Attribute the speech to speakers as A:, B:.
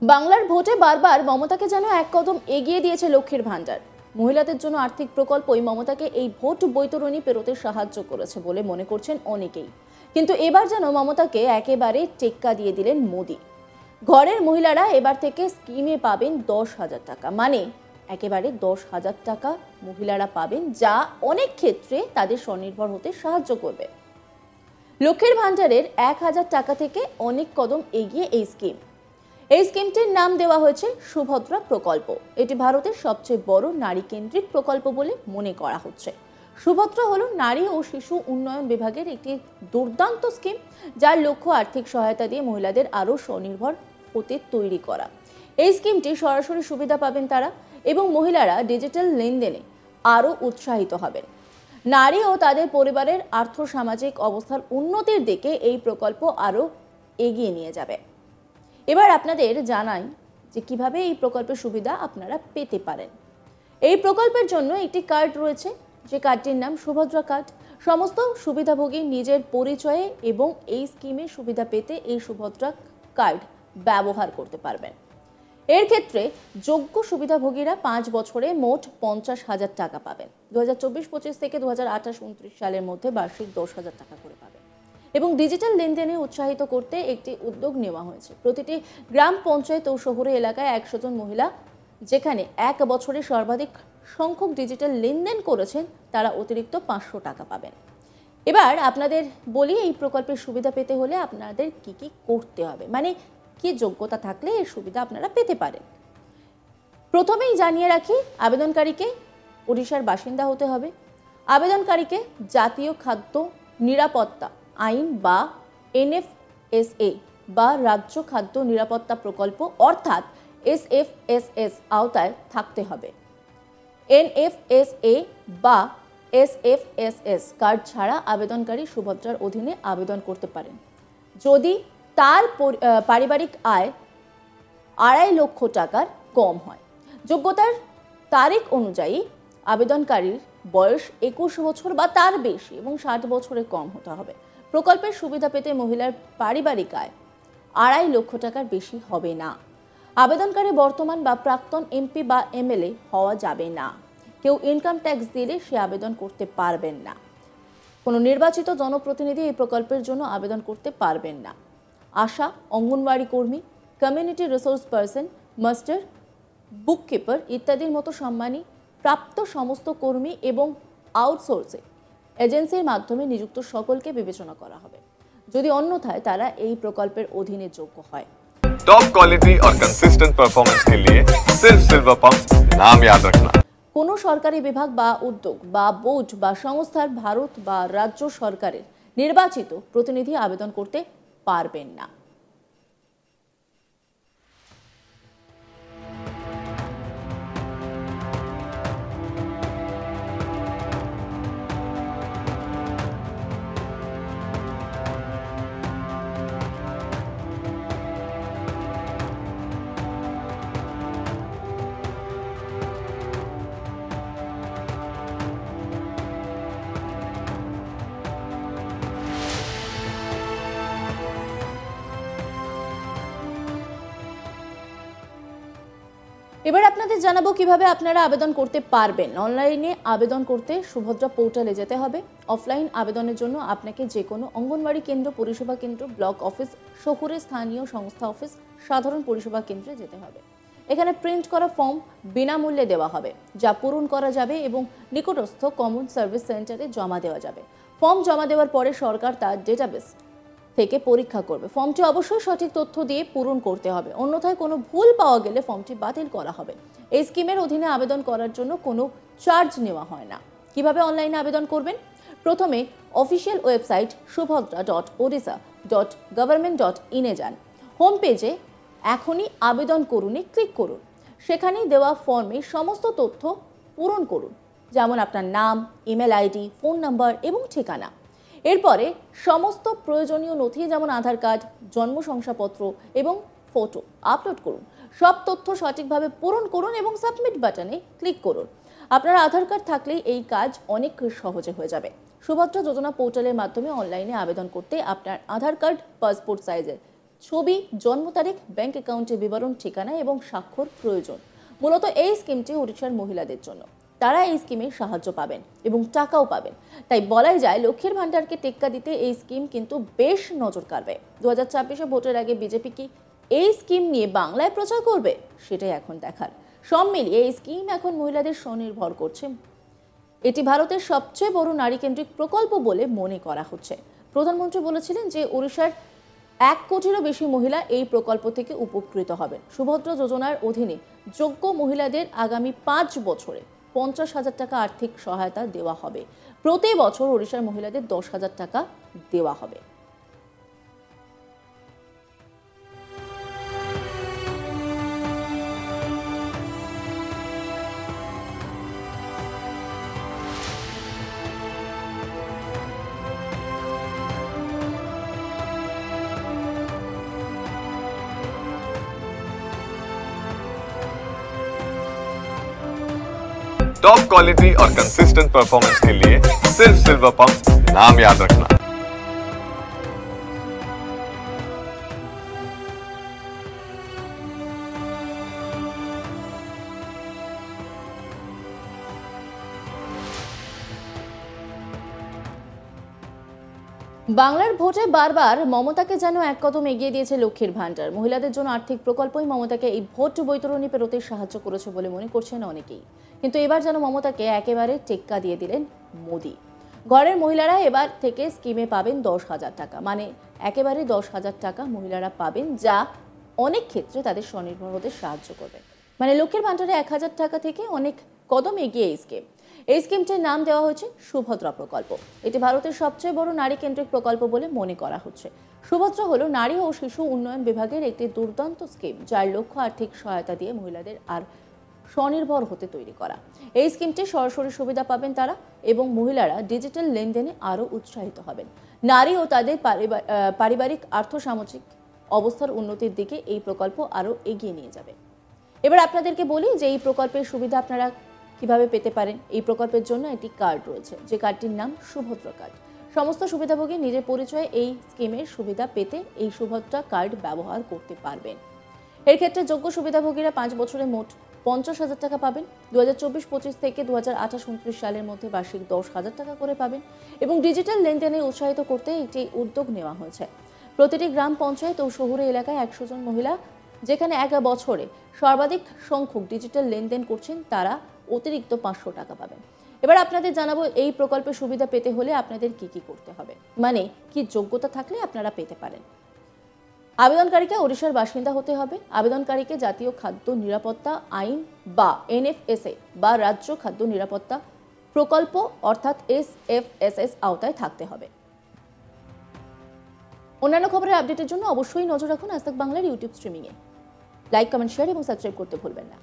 A: বাংলার ভোটে বারবার মমতাকে যেন এক কদম এগিয়ে দিয়েছে লক্ষ্মীর ভান্ডার। মহিলাদের জন্য আর্থিক প্রকল্পই মমতাকে এই ভোট বৈতরণী পেরোতে সাহায্য করেছে বলে মনে করছেন অনেকেই। কিন্তু এবার যেন মমতাকে একেবারে টেক্কা দিয়ে দিলেন মোদি। ঘরের মহিলারা এবার থেকে স্কিমে পাবেন 10,000 টাকা, মানে একেবারে 10,000 টাকা মহিলারা পাবেন, যা অনেক ক্ষেত্রে তাদের স্বনির্ভর হতে সাহায্য করবে। লক্ষ্মীর ভান্ডারের 1,000 টাকা থেকে অনেক কদম এগিয়ে এই স্কিম। এই স্কিমটির নাম দেওয়া হয়েছে সুভদ্রা প্রকল্প। এটি ভারতের সবচেয়ে বড় নারী কেন্দ্রিক প্রকল্প বলে মনে করা হচ্ছে। সুভদ্রা হলো নারী ও শিশু উন্নয়ন বিভাগের একটি দুর্দান্ত স্কিম, যার লক্ষ্য আর্থিক সহায়তা দিয়ে মহিলাদের আরও স্বনির্ভর হতে তৈরি করা। এই স্কিমটি সরাসরি সুবিধা পাবেন তারা, এবং মহিলারা ডিজিটাল লেনদেনে আরও উৎসাহিত হবেন। নারী ও তাদের পরিবারের আর্থসামাজিক অবস্থার উন্নতির দিকে এই প্রকল্প আরও এগিয়ে নিয়ে যাবে। এবার আপনাদের জানাই যে কিভাবে এই প্রকল্পের সুবিধা আপনারা পেতে পারেন। এই প্রকল্পের জন্য একটি কার্ড রয়েছে, যে কার্ডটির নাম সুভদ্রা কার্ড। সমস্ত সুবিধাভোগী নিজের পরিচয়ে এবং এই স্কিমের সুবিধা পেতে এই সুভদ্রা কার্ড ব্যবহার করতে পারবেন। এর ক্ষেত্রে যোগ্য সুবিধাভোগীরা 5 বছরে মোট 50,000 টাকা পাবেন। 2024-25 থেকে 2028-29 সালের মধ্যে বার্ষিক 10,000 টাকা করে পাবেন। এবং ডিজিটাল লেনদেনে উৎসাহিত করতে একটি উদ্যোগ নেওয়া হয়েছে। প্রতিটি গ্রাম পঞ্চায়েত ও শহুরে এলাকায় 100 জন মহিলা যেখানে 1 বছরে সর্বাধিক সংখ্যক ডিজিটাল লেনদেন করেছেন, তারা অতিরিক্ত 500 টাকা পাবেন। এবার আপনাদের বলি, এই প্রকল্পের সুবিধা পেতে হলে আপনাদের কি কি করতে হবে, মানে কি যোগ্যতা থাকলে এর সুবিধা আপনারা পেতে পারেন। প্রথমেই জানিয়ে রাখি, আবেদনকারীকে ওড়িশার বাসিন্দা হতে হবে। আবেদনকারীকে জাতীয় খাদ্য নিরাপত্তা আইন বা NFSA বা রাজ্য খাদ্য নিরাপত্তা প্রকল্প অর্থাৎ SFSS আওতায় থাকতে হবে। NFSA বা SFSS কার্ড ছাড়া আবেদনকারী সুভদ্রার অধীনে আবেদন করতে পারেন যদি তার পারিবারিক আয় 2.5 লক্ষ টাকার কম হয়। যোগ্যতার তারিখ অনুযায়ী আবেদনকারীর বয়স 21 বছর বা তার বেশি এবং 60 বছরের কম হতে হবে। প্রকল্পের সুবিধা পেতে মহিলার পারিবারিক আয় 2.5 লক্ষ টাকার বেশি হবে না। আবেদনকারী বর্তমান বা প্রাক্তন MP বা MLA হওয়া যাবে না। কেউ ইনকাম ট্যাক্স দিলে সে আবেদন করতে পারবেন না। কোনো নির্বাচিত জনপ্রতিনিধি এই প্রকল্পের জন্য আবেদন করতে পারবেন না। আশা, অঙ্গনওয়াড়ি কর্মী, community resource person, master, bookkeeper ইত্যাদির মতো সম্মানী প্রাপ্ত সমস্ত কর্মী এবং আউটসোর্সে এজেন্সির মাধ্যমে নিযুক্ত সকলকে বিবেচনা করা হবে, যদি অন্যথায় তারা এই প্রকল্পের অধীনে যোগ্য হয়।
B: टॉप क्वालिटी और कंसिस्टेंट परफॉर्मेंस के लिए सिर्फ सिल्वर पंप नाम याद रखना।
A: কোনো সরকারি বিভাগ বা উদ্যোগ বা বোর্ড বা সংস্থার ভারত বা রাজ্য সরকারের নির্বাচিত প্রতিনিধি আবেদন করতে পারবেন না। এবার আপনাদের জানাবো কিভাবে আপনারা আবেদন করতে পারবেন। অনলাইনে আবেদন করতে সুভদ্রা পোর্টালে যেতে হবে। অফলাইন আবেদনের জন্য আপনাকে যে কোনো অঙ্গনওয়াড়ি কেন্দ্র, পরিষেবা কেন্দ্র, ব্লক অফিস, শহুরে স্থানীয় সংস্থা অফিস, সাধারণ পরিষেবা কেন্দ্রে যেতে হবে। এখানে প্রিন্ট করা ফর্ম বিনামূল্যে দেওয়া হবে, যা পূরণ করা যাবে এবং নিকটস্থ কমন সার্ভিস সেন্টারে জমা দেওয়া যাবে। ফর্ম জমা দেওয়ার পরে সরকার তার ডেটাবেস থেকে পরীক্ষা করবে। ফর্মটি অবশ্যই সঠিক তথ্য দিয়ে পূরণ করতে হবে, অন্যথায় কোনো ভুল পাওয়া গেলে ফর্মটি বাতিল করা হবে। এই স্কিমের অধীনে আবেদন করার জন্য কোনো চার্জ নেওয়া হয় না। কিভাবে অনলাইনে আবেদন করবেন? প্রথমে অফিসিয়াল ওয়েবসাইট subhadra.odisha.government.in এ যান। হোম পেজে এখনই আবেদন করুনে ক্লিক করুন। সেখানেই দেওয়া ফর্মে সমস্ত তথ্য পূরণ করুন, যেমন আপনার নাম, ইমেল আইডি, ফোন নাম্বার এবং ঠিকানা। এরপরে সমস্ত প্রয়োজনীয় নথি যেমন আধার কার্ড, জন্ম শংসাপত্র এবং ফটো আপলোড করুন। সব তথ্য সঠিকভাবে পূরণ করুন এবং সাবমিট বাটনে ক্লিক করুন। আপনার আধার কার্ড থাকলেই এই কাজ অনেক সহজে হয়ে যাবে। সুভদ্রা যোজনা পোর্টালের মাধ্যমে অনলাইনে আবেদন করতে আপনার আধার কার্ড, পাসপোর্ট সাইজের ছবি, জন্ম তারিখ, ব্যাংক অ্যাকাউন্টের বিবরণ, ঠিকানা এবং স্বাক্ষর প্রয়োজন। মূলত এই স্কিমটি ওড়িশার মহিলাদের জন্য। তারা এই স্কিমে সাহায্য পাবেন এবং টাকাও পাবেন। তাই বলাই যায় লক্ষ্মীর ভান্ডারকে টেক্কা দিতে এই স্কিম কিন্তু বেশ নজর কাড়বে। 2024-এ ভোটের আগে বিজেপি কি এই স্কিম নিয়ে বাংলায় প্রচার করবে, সেটাই এখন দেখার। সব মিলিয়ে এই স্কিম এখন মহিলাদের স্বনির্ভর করছে। এটি ভারতের সবচেয়ে বড় নারী কেন্দ্রিক প্রকল্প বলে মনে করা হচ্ছে। প্রধানমন্ত্রী বলেছিলেন যে ওড়িশার 1 কোটিরও বেশি মহিলা এই প্রকল্প থেকে উপকৃত হবেন। সুভদ্রা যোজনার অধীনে যোগ্য মহিলাদের আগামী 5 বছরে 50,000 টাকা আর্থিক সহায়তা দেওয়া হবে। প্রতি বছর ওড়িশার মহিলাদের 10,000 টাকা দেওয়া হবে।
B: टॉप क्वालिटी और कंसिस्टेंट परफॉर्मेंस के लिए सिर्फ सिल्वर पंप नाम याद रखना।
A: বাংলার ভোটে বারবার মমতাকে যেন এক কদম এগিয়ে দিয়েছে লক্ষ্মীর ভান্ডার। মহিলাদের জন্য আর্থিক প্রকল্পই মমতাকে এই ভোট বৈতরণী পেরোতে সাহায্য করেছে বলে মনে করছেন অনেকেই। কিন্তু এবার যেন মমতাকে একেবারে টেক্কা দিয়ে দিলেন মোদি। ঘরের মহিলারা এবার থেকে স্কিমে পাবেন 10,000 টাকা, মানে একেবারে 10,000 টাকা মহিলারা পাবেন, যা অনেক ক্ষেত্রে তাদের স্বনির্ভর হতে সাহায্য করবে। মানে লক্ষ্মীর ভান্ডারে 1,000 টাকা থেকে অনেক কদম এগিয়ে এই স্কিম। এই স্কিমটির নাম দেওয়া হয়েছে সুভদ্রা প্রকল্প। এটি ভারতের সবচেয়ে বড় নারী কেন্দ্রিক প্রকল্প বলে মনে করা হচ্ছে। সুভদ্রা হলো নারী ও শিশু উন্নয়ন বিভাগের একটি দুর্দান্ত স্কিম, যার লক্ষ্য আর্থিক সহায়তা দিয়ে মহিলাদের আর স্বনির্ভর হতে তৈরি করা। এই স্কিমটি সরাসরি সুবিধা পাবেন তারা, এবং মহিলারা ডিজিটাল লেনদেনে আরও উৎসাহিত হবেন। নারী ও তাদের পারিবারিক আর্থসামাজিক অবস্থার উন্নতির দিকে এই প্রকল্প আরও এগিয়ে নিয়ে যাবে। এবার আপনাদেরকে বলি যে এই প্রকল্পের সুবিধা আপনারা কিভাবে পেতে পারেন। এই প্রকল্পের জন্য একটি কার্ড রয়েছে, যে কার্ডটির নাম সুভদ্রা কার্ড। সমস্ত সুবিধাভোগী নিজের পরিচয়ে এই স্কিমের সুবিধা পেতে এই সুভদ্রা কার্ড ব্যবহার করতে পারবেন। এর ক্ষেত্রে যোগ্য সুবিধাভোগীরা 5 বছরে মোট 50,000 টাকা পাবেন। 2024-25 থেকে 2028-29 সালের মধ্যে বার্ষিক 10,000 টাকা করে পাবেন। এবং ডিজিটাল লেনদেনে উৎসাহিত করতে একটি উদ্যোগ নেওয়া হয়েছে। প্রতিটি গ্রাম পঞ্চায়েত ও শহুরে এলাকায় 100 জন মহিলা যেখানে 1 বছরে সর্বাধিক সংখ্যক ডিজিটাল লেনদেন করছেন, তারা অতিরিক্ত 500 টাকা পাবেন। এবার আপনাদের জানাবো এই প্রকল্পের সুবিধা পেতে হলে আপনাদের কি কি করতে হবে, মানে কি যোগ্যতা থাকলে আপনারা পেতে পারেন। আবেদনকারীকে ওড়িশার বাসিন্দা হতে হবে। আবেদনকারীকে জাতীয় খাদ্য নিরাপত্তা আইন বা NFSA বা রাজ্য খাদ্য নিরাপত্তা প্রকল্প অর্থাৎ SFSS আওতায় থাকতে হবে। অন্যান্য খবরের আপডেটের জন্য অবশ্যই নজর রাখুন আজ তাক বাংলার ইউটিউব স্ট্রিমিংয়ে। লাইক, কমেন্ট, শেয়ার এবং সাবস্ক্রাইব করতে ভুলবেন না।